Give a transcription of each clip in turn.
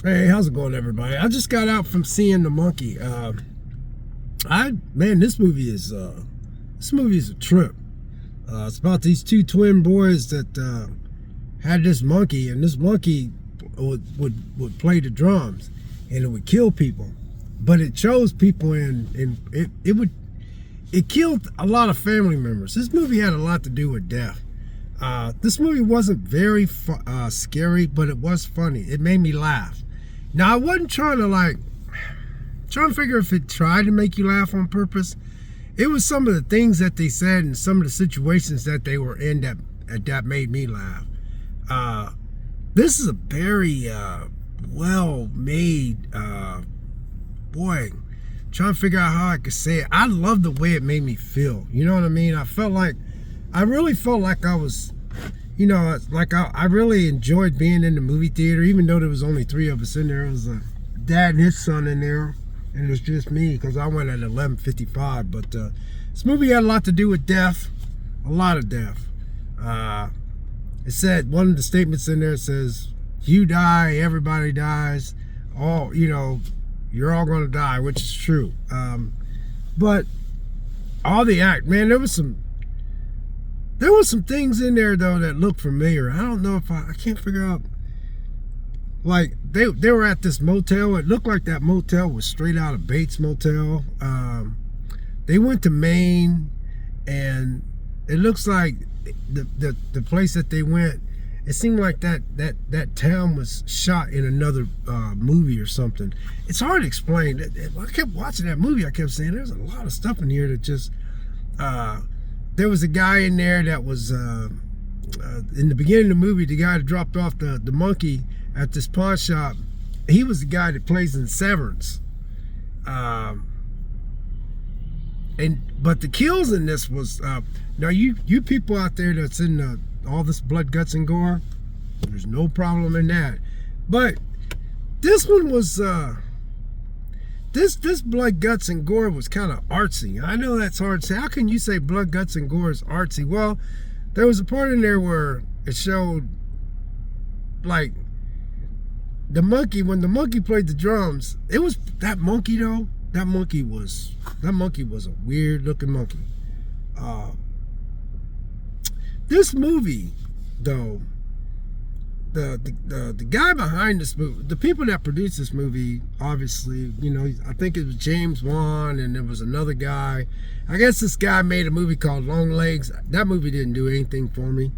Hey, how's it going, everybody? I just got out from seeing The Monkey. Man, this movie is a trip. It's about these two twin boys that had this monkey, and this monkey would play the drums, and it would kill people, but it chose people, and it killed a lot of family members. This movie had a lot to do with death. This movie wasn't very scary, but it was funny. It made me laugh. Now, I wasn't trying to figure if it tried to make you laugh on purpose. It was some of the things that they said and some of the situations that they were in that made me laugh. This is a very well-made, trying to figure out how I could say it. I love the way it made me feel. You know what I mean? I really felt like I was, I really enjoyed being in the movie theater, even though there was only three of us in there. It was a dad and his son in there, and it was just me because I went at 11:55. But this movie had a lot to do with death, a lot of death. It said, one of the statements in there says, "You die, everybody dies. You're all gonna die," which is true. But all the man, there was some things in there though that looked familiar. I don't know if I can't figure out. Like they were at this motel. It looked like that motel was straight out of Bates Motel. They went to Maine, and it looks like the place that they went. It seemed like that town was shot in another movie or something. It's hard to explain. I kept watching that movie. I kept saying there's a lot of stuff in here that just. There was a guy in there that was in the beginning of the movie. The guy that dropped off the monkey at this pawn shop. He was the guy that plays in Severance. But the kills in this was now you people out there that's in all this blood, guts, and gore. There's no problem in that. But this one was. This blood, guts, and gore was kind of artsy. I know that's hard to say. How can you say blood, guts, and gore is artsy? Well, there was a part in there where it showed, like, the monkey, when the monkey played the drums, it was, that monkey though, that monkey was a weird looking monkey. This movie, though, the guy behind this movie, the people that produced this movie, obviously, I think it was James Wan, and there was another guy. I guess this guy made a movie called Long Legs. That movie didn't do anything for me.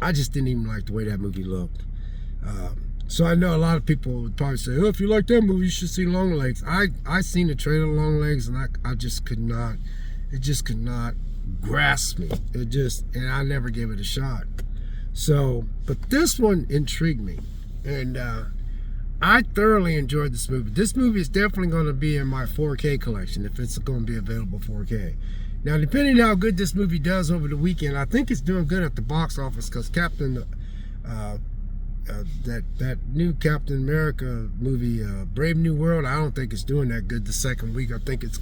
I just didn't even like the way that movie looked. So I know a lot of people would probably say, "Oh, if you like that movie, you should see Long Legs." I seen the trailer Long Legs, and I just could not. It just could not grasp me. And I never gave it a shot. So, but this one intrigued me, and I thoroughly enjoyed this movie. This movie is definitely going to be in my 4K collection if it's going to be available 4K. Now, depending on how good this movie does over the weekend, I think it's doing good at the box office because that new Captain America movie, Brave New World, I don't think it's doing that good the second week. I think it's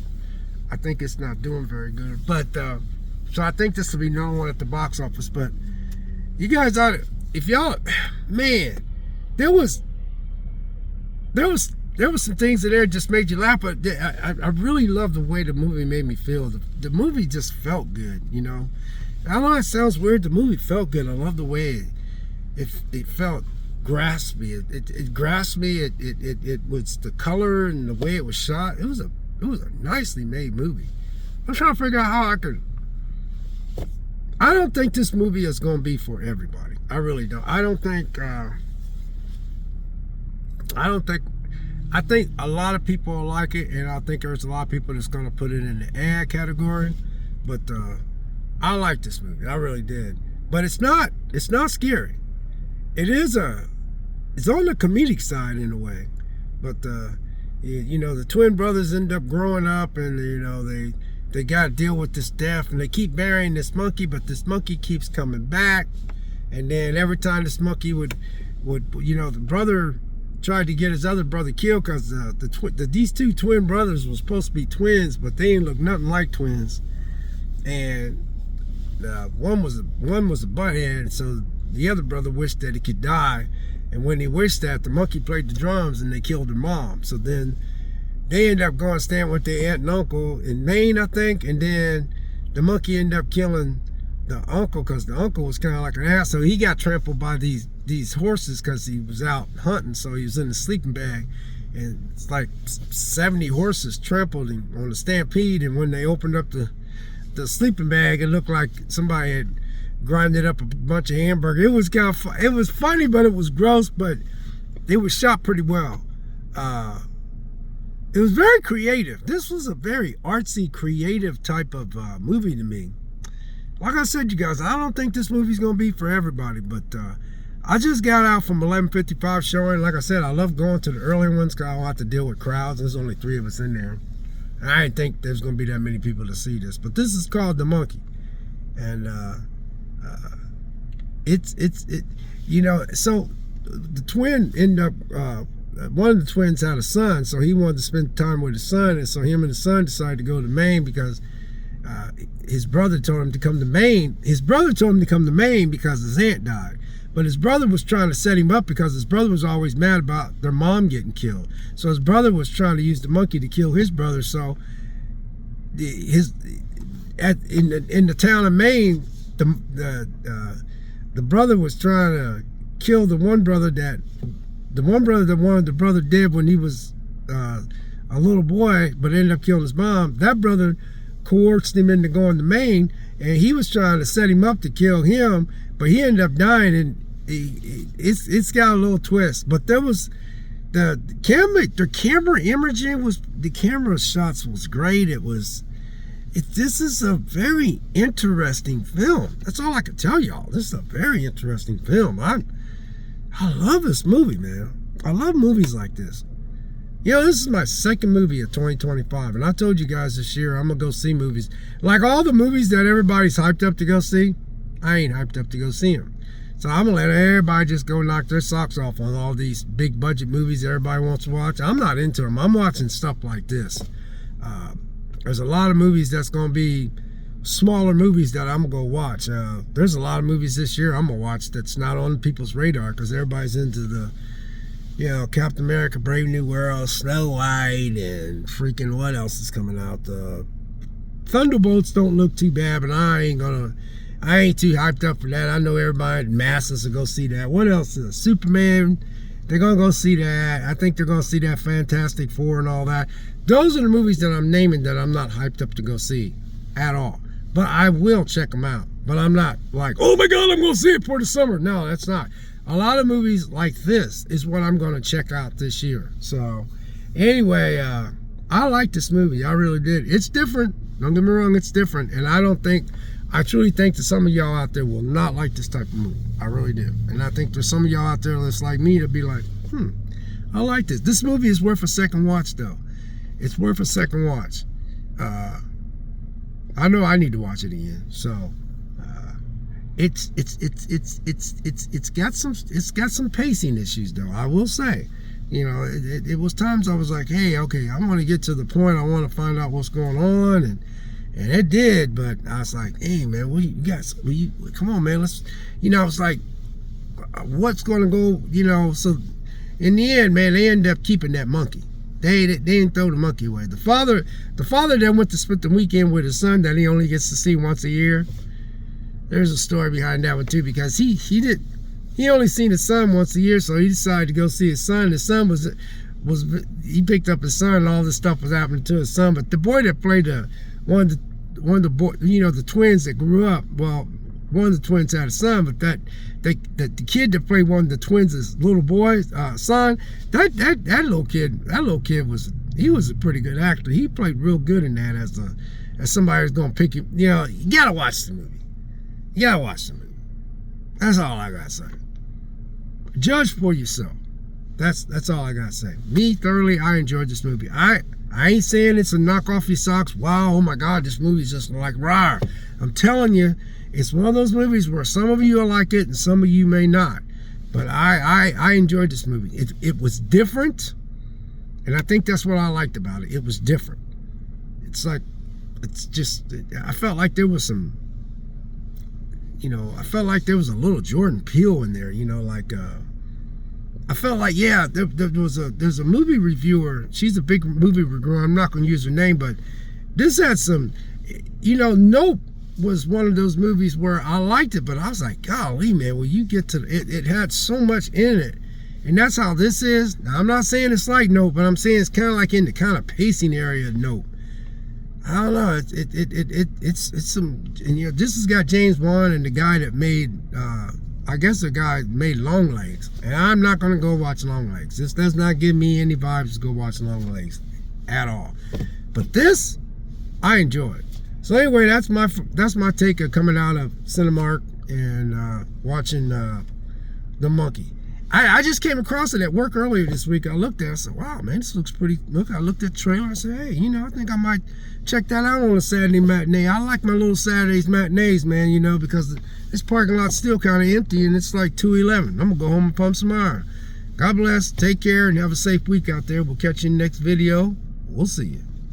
not doing very good. But so I think this will be number one at the box office, but. You guys ought to, if y'all, man, there was some things in there that just made you laugh, but I really love the way the movie made me feel. The movie just felt good, I know it sounds weird, the movie felt good. I love the way it felt, grasped me. It grasped me. It was the color and the way it was shot. It was a nicely made movie. I'm trying to figure out how I could. I don't think this movie is going to be for everybody. I really don't. I think a lot of people will like it, and I think there's a lot of people that's going to put it in the category. But I like this movie. I really did. But it's not scary. It's on the comedic side in a way. But the twin brothers end up growing up, and they got to deal with this death, and they keep burying this monkey, but this monkey keeps coming back. And then every time this monkey would the brother tried to get his other brother killed because these two twin brothers were supposed to be twins, but they didn't look nothing like twins. And one was a butthead, so the other brother wished that he could die. And when they wished that, the monkey played the drums and they killed their mom. So then they ended up going stand with their aunt and uncle in Maine, I think. And then the monkey ended up killing the uncle because the uncle was kind of like an asshole. He got trampled by these horses because he was out hunting. So he was in the sleeping bag. And it's like 70 horses trampled him on a stampede. And when they opened up the sleeping bag, it looked like somebody had grinded up a bunch of hamburger. It was kind of it was funny, but it was gross. But it was shot pretty well. It was very creative. This was a very artsy, creative type of movie to me. Like I said, you guys, I don't think this movie's gonna be for everybody. But I just got out from 11:55 showing. Like I said, I love going to the early ones because I don't have to deal with crowds. There's only 3 of us in there. And I didn't think there's going to be that many people to see this. But this is called The Monkey. And you know, so the twin ended up, one of the twins had a son, so he wanted to spend time with his son. And so him and his son decided to go to Maine because his brother told him to come to Maine. His brother told him to come to Maine because his aunt died. But his brother was trying to set him up because his brother was always mad about their mom getting killed. So his brother was trying to use the monkey to kill his brother. So in the town of Maine, the brother was trying to kill the one brother that wanted the brother dead when he was a little boy, but ended up killing his mom. That brother coerced him into going to Maine, and he was trying to set him up to kill him. But he ended up dying, and it's got a little twist. But there was the camera imaging was, the camera shots was great. This is a very interesting film. That's all I can tell y'all. This is a very interesting film. I love this movie, man. I love movies like this. You know, this is my second movie of 2025, and I told you guys this year I'm gonna go see movies. Like all the movies that everybody's hyped up to go see, I ain't hyped up to go see them. So I'm gonna let everybody just go knock their socks off on all these big budget movies that everybody wants to watch. I'm not into them. I'm watching stuff like this. There's a lot of movies that's gonna be smaller movies that I'm gonna go watch. There's a lot of movies this year I'm gonna watch that's not on people's radar because everybody's into the, you know, Captain America, Brave New World, Snow White, and freaking what else is coming out? Thunderbolts don't look too bad, but I ain't too hyped up for that. I know everybody in masses will go see that. What else? Superman, they're going to go see that. I think they're going to see that Fantastic Four and all that. Those are the movies that I'm naming that I'm not hyped up to go see at all. But I will check them out. But I'm not like, oh my God, I'm going to see it for the summer. No, that's not. A lot of movies like this is what I'm going to check out this year. So anyway, I like this movie. I really did. It's different. Don't get me wrong, it's different. And I truly think that some of y'all out there will not like this type of movie. I really do. And I think there's some of y'all out there that's like me to be like, I like this. This movie is worth a second watch, though. It's worth a second watch. I know I need to watch it again. So it's got some pacing issues, though. I will say, you know, it was times I was like, hey, okay, I want to get to the point. I want to find out what's going on, and it did. But I was like, hey, man, what you guys? Come on, man, let's. You know, it's like, what's going to go? You know, so in the end, man, they ended up keeping that monkey. They didn't throw the monkey away. The father that went to spend the weekend with his son that he only gets to see once a year. There's a story behind that one too, because he only seen his son once a year, so he decided to go see his son. His son he picked up his son, and all this stuff was happening to his son. But the boy that played one of the boy, you know, the twins that grew up. Well, one of the twins had a son, but the kid that played one of the twins' little boy son, that little kid was a pretty good actor. He played real good in that as somebody who's gonna pick him. You know, you gotta watch the movie. You gotta watch the movie. That's all I gotta say. Judge for yourself. That's all I gotta say. Me, thoroughly, I enjoyed this movie. I ain't saying it's a knock off your socks. Wow, oh my God, this movie's just like rah. I'm telling you, it's one of those movies where some of you will like it and some of you may not. But I enjoyed this movie. It was different, and I think that's what I liked about it. It was different. I felt like there was some, you know, I felt like there was a little Jordan Peele in there, you know, like I felt like, yeah, there's a movie reviewer. She's a big movie reviewer. I'm not going to use her name, but this had some, Nope was one of those movies where I liked it, but I was like, golly, man, when you get to it had so much in it. And that's how this is. Now, I'm not saying it's like Nope, but I'm saying it's kind of like in the kind of pacing area of Nope. I don't know. It's some, and this has got James Wan and the guy that made, I guess the guy made Long Legs. And I'm not gonna go watch Long Legs. This does not give me any vibes to go watch Long Legs at all. But this, I enjoy it. So anyway, that's my take of coming out of Cinemark and watching The Monkey. I just came across it at work earlier this week. I looked at it, I said, wow, man, this looks pretty. Look, I looked at the trailer, I said, hey, I think I might check that out on a Saturday matinee. I like my little Saturdays matinees, man, because this parking lot's still kind of empty and it's like 2:11. I'm going to go home and pump some iron. God bless, take care, and have a safe week out there. We'll catch you in the next video. We'll see you.